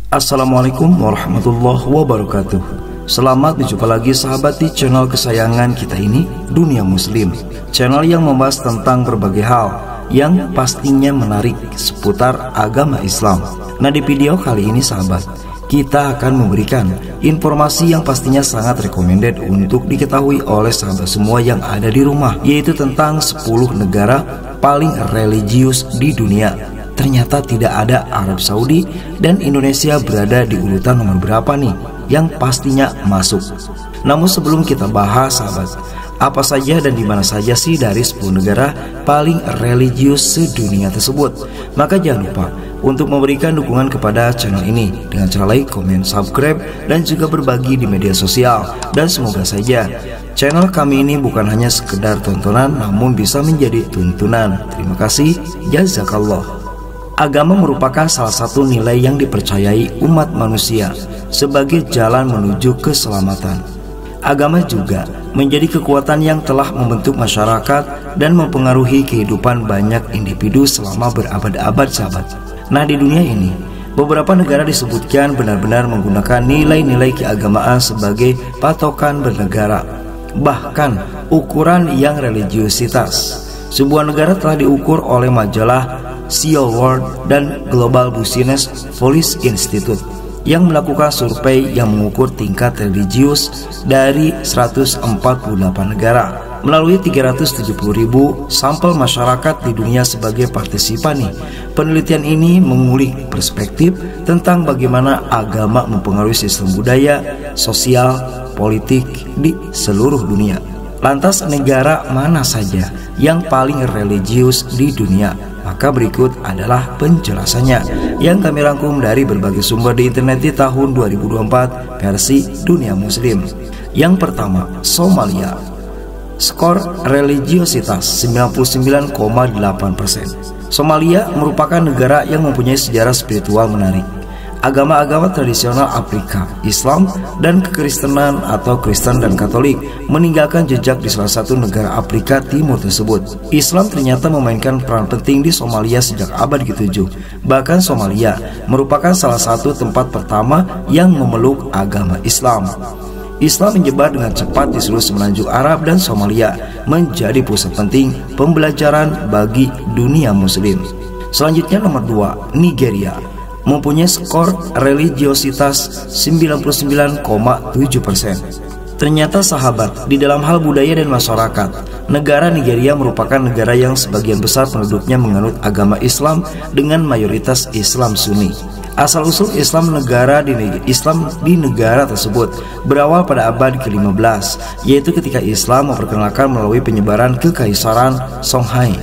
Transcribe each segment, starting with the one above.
Assalamualaikum warahmatullahi wabarakatuh. Selamat berjumpa lagi sahabat di channel kesayangan kita ini, Dunia Muslim. Channel yang membahas tentang berbagai hal yang pastinya menarik seputar agama Islam. Nah, di video kali ini sahabat, kita akan memberikan informasi yang pastinya sangat recommended untuk diketahui oleh sahabat semua yang ada di rumah, yaitu tentang 10 negara paling religius di dunia. Ternyata tidak ada Arab Saudi dan Indonesia berada di urutan nomor berapa nih yang pastinya masuk. Namun sebelum kita bahas sahabat, apa saja dan di mana saja sih dari 10 negara paling religius sedunia tersebut, maka jangan lupa untuk memberikan dukungan kepada channel ini dengan cara like, komen, subscribe, dan juga berbagi di media sosial. Dan semoga saja channel kami ini bukan hanya sekedar tontonan, namun bisa menjadi tuntunan. Terima kasih, jazakallah. Agama merupakan salah satu nilai yang dipercayai umat manusia sebagai jalan menuju keselamatan. Agama juga menjadi kekuatan yang telah membentuk masyarakat dan mempengaruhi kehidupan banyak individu selama berabad-abad sahabat. Nah, di dunia ini beberapa negara disebutkan benar-benar menggunakan nilai-nilai keagamaan sebagai patokan bernegara, bahkan ukuran yang religiusitas. Sebuah negara telah diukur oleh majalah CEO World dan Global Business Policy Institute yang melakukan survei yang mengukur tingkat religius dari 148 negara melalui 370.000 sampel masyarakat di dunia sebagai partisipan nih. Penelitian ini mengulik perspektif tentang bagaimana agama mempengaruhi sistem budaya, sosial, politik di seluruh dunia. Lantas negara mana saja yang paling religius di dunia? Maka berikut adalah penjelasannya yang kami rangkum dari berbagai sumber di internet di tahun 2024 versi Dunia Muslim. Yang pertama, Somalia. Skor religiositas 99,8%. Somalia merupakan negara yang mempunyai sejarah spiritual menarik. Agama-agama tradisional Afrika, Islam, dan kekristenan atau Kristen dan Katolik meninggalkan jejak di salah satu negara Afrika Timur tersebut. Islam ternyata memainkan peran penting di Somalia sejak abad ke-7. Bahkan Somalia merupakan salah satu tempat pertama yang memeluk agama Islam. Islam menyebar dengan cepat di seluruh semenanjung Arab dan Somalia menjadi pusat penting pembelajaran bagi dunia Muslim. Selanjutnya nomor 2, Nigeria. Mempunyai skor religiositas 99,7%. Ternyata sahabat, di dalam hal budaya dan masyarakat, negara Nigeria merupakan negara yang sebagian besar penduduknya menganut agama Islam dengan mayoritas Islam Sunni. Asal-usul Islam di negara tersebut berawal pada abad ke-15, yaitu ketika Islam memperkenalkan melalui penyebaran kekaisaran Songhai.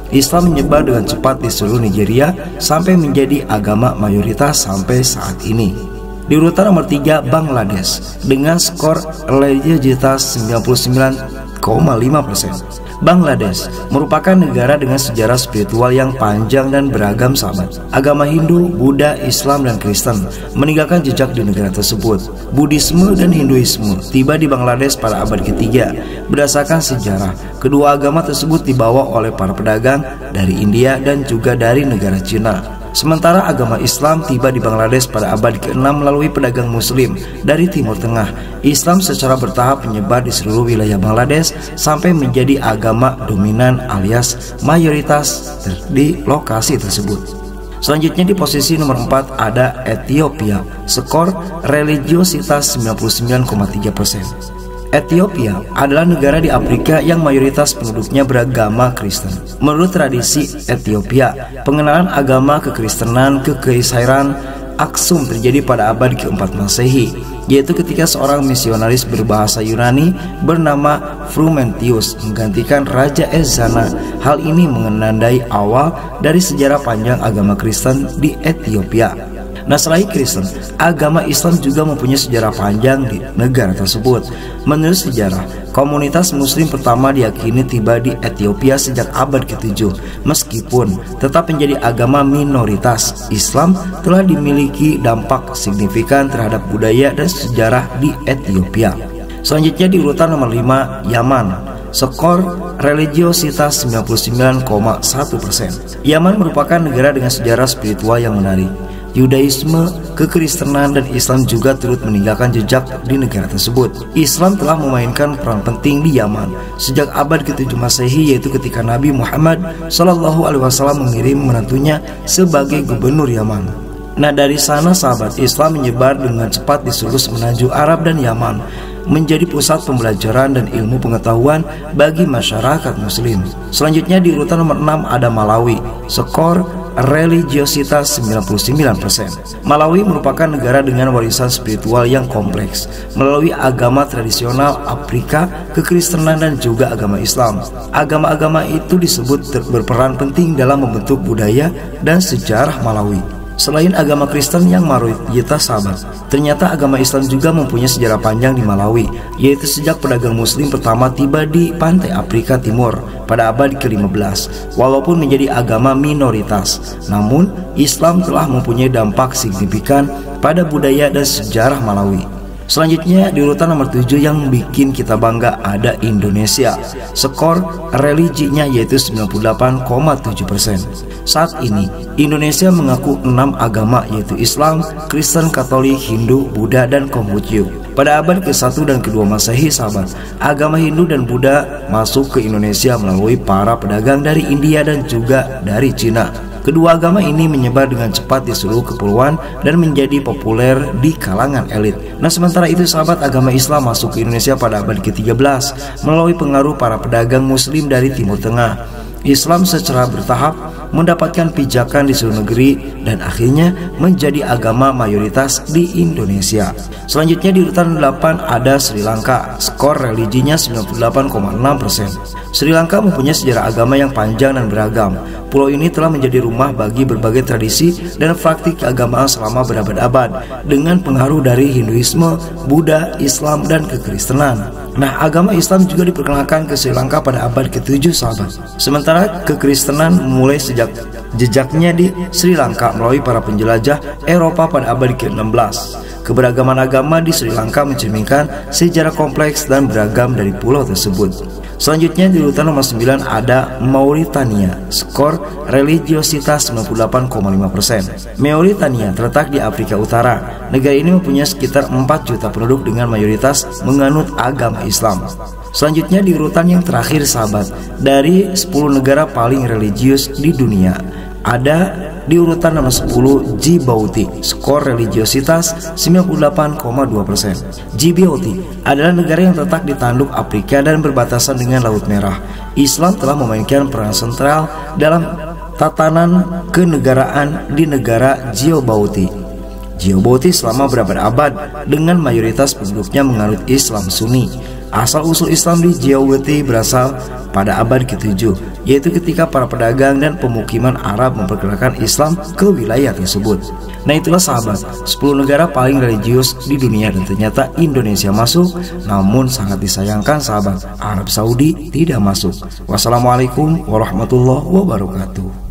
Islam menyebar dengan cepat di seluruh Nigeria sampai menjadi agama mayoritas sampai saat ini. Di urutan nomor 3, Bangladesh dengan skor religiositas 99,5%. Bangladesh merupakan negara dengan sejarah spiritual yang panjang dan beragam sahabat. Agama Hindu, Buddha, Islam, dan Kristen meninggalkan jejak di negara tersebut. Buddhisme dan Hinduisme tiba di Bangladesh pada abad ke-3. Berdasarkan sejarah, kedua agama tersebut dibawa oleh para pedagang dari India dan juga dari negara Cina. Sementara agama Islam tiba di Bangladesh pada abad ke-6 melalui pedagang Muslim dari Timur Tengah. Islam secara bertahap menyebar di seluruh wilayah Bangladesh sampai menjadi agama dominan alias mayoritas di lokasi tersebut. Selanjutnya di posisi nomor 4 ada Ethiopia, skor religiositas 99,3%. Ethiopia adalah negara di Afrika yang mayoritas penduduknya beragama Kristen. Menurut tradisi Ethiopia, pengenalan agama kekristenan ke Kaisairan Aksum terjadi pada abad ke-4 Masehi, yaitu ketika seorang misionaris berbahasa Yunani bernama Frumentius menggantikan Raja Ezana. Hal ini menandai awal dari sejarah panjang agama Kristen di Ethiopia. Nah, selain Kristen, agama Islam juga mempunyai sejarah panjang di negara tersebut. Menurut sejarah, komunitas Muslim pertama diyakini tiba di Ethiopia sejak abad ke-7. Meskipun tetap menjadi agama minoritas, Islam telah dimiliki dampak signifikan terhadap budaya dan sejarah di Ethiopia. Selanjutnya di urutan nomor 5, Yaman. skor religiositas 99,1%. Yaman merupakan negara dengan sejarah spiritual yang menarik. Yudaisme, kekristenan, dan Islam juga turut meninggalkan jejak di negara tersebut. Islam telah memainkan peran penting di Yaman sejak abad ke-7 Masehi, yaitu ketika Nabi Muhammad SAW mengirim menantunya sebagai gubernur Yaman. Nah, dari sana sahabat, Islam menyebar dengan cepat di seluruh semenanjung Arab dan Yaman, menjadi pusat pembelajaran dan ilmu pengetahuan bagi masyarakat muslim. Selanjutnya di urutan nomor 6 ada Malawi, skor religiositas 99%. Malawi merupakan negara dengan warisan spiritual yang kompleks melalui agama tradisional Afrika, kekristenan, dan juga agama Islam. Agama-agama itu disebut berperan penting dalam membentuk budaya dan sejarah Malawi. Selain agama Kristen yang mayoritas sahabat, ternyata agama Islam juga mempunyai sejarah panjang di Malawi, yaitu sejak pedagang muslim pertama tiba di pantai Afrika Timur pada abad ke-15. Walaupun menjadi agama minoritas, namun Islam telah mempunyai dampak signifikan pada budaya dan sejarah Malawi. Selanjutnya di urutan nomor 7 yang bikin kita bangga ada Indonesia. Skor religinya yaitu 98,7%. Saat ini Indonesia mengaku 6 agama, yaitu Islam, Kristen, Katolik, Hindu, Buddha, dan Konghucu. Pada abad ke-1 dan ke-2 Masehi sahabat, agama Hindu dan Buddha masuk ke Indonesia melalui para pedagang dari India dan juga dari Cina. Kedua agama ini menyebar dengan cepat di seluruh kepulauan dan menjadi populer di kalangan elit. Nah, sementara itu sahabat, agama Islam masuk ke Indonesia pada abad ke-13 melalui pengaruh para pedagang muslim dari Timur Tengah. Islam secara bertahap mendapatkan pijakan di seluruh negeri dan akhirnya menjadi agama mayoritas di Indonesia. Selanjutnya di urutan 8 ada Sri Lanka, skor religinya 98,6%. Sri Lanka mempunyai sejarah agama yang panjang dan beragam. Pulau ini telah menjadi rumah bagi berbagai tradisi dan praktik keagamaan selama berabad-abad dengan pengaruh dari Hinduisme, Buddha, Islam, dan kekristenan. Nah, agama Islam juga diperkenalkan ke Sri Lanka pada abad ke-7 sahabat. Sementara kekristenan mulai sejak jejaknya di Sri Lanka melalui para penjelajah Eropa pada abad ke-16. Keberagaman agama di Sri Lanka mencerminkan sejarah kompleks dan beragam dari pulau tersebut. Selanjutnya di urutan nomor 9 ada Mauritania, skor religiositas 98,5%. Mauritania terletak di Afrika Utara. Negara ini mempunyai sekitar 4 juta penduduk dengan mayoritas menganut agama Islam. Selanjutnya di urutan yang terakhir sahabat, dari 10 negara paling religius di dunia, ada di urutan nomor 10 Djibouti, skor religiositas 98,2%. Djibouti adalah negara yang terletak di tanduk Afrika dan berbatasan dengan Laut Merah. Islam telah memainkan peran sentral dalam tatanan kenegaraan di negara Djibouti. Djibouti selama berabad-abad dengan mayoritas penduduknya menganut Islam Sunni. Asal-usul Islam di Djibouti berasal pada abad ke-7, yaitu ketika para pedagang dan pemukiman Arab memperkenalkan Islam ke wilayah tersebut. Nah, itulah sahabat 10 negara paling religius di dunia dan ternyata Indonesia masuk. Namun sangat disayangkan sahabat, Arab Saudi tidak masuk. Wassalamualaikum warahmatullahi wabarakatuh.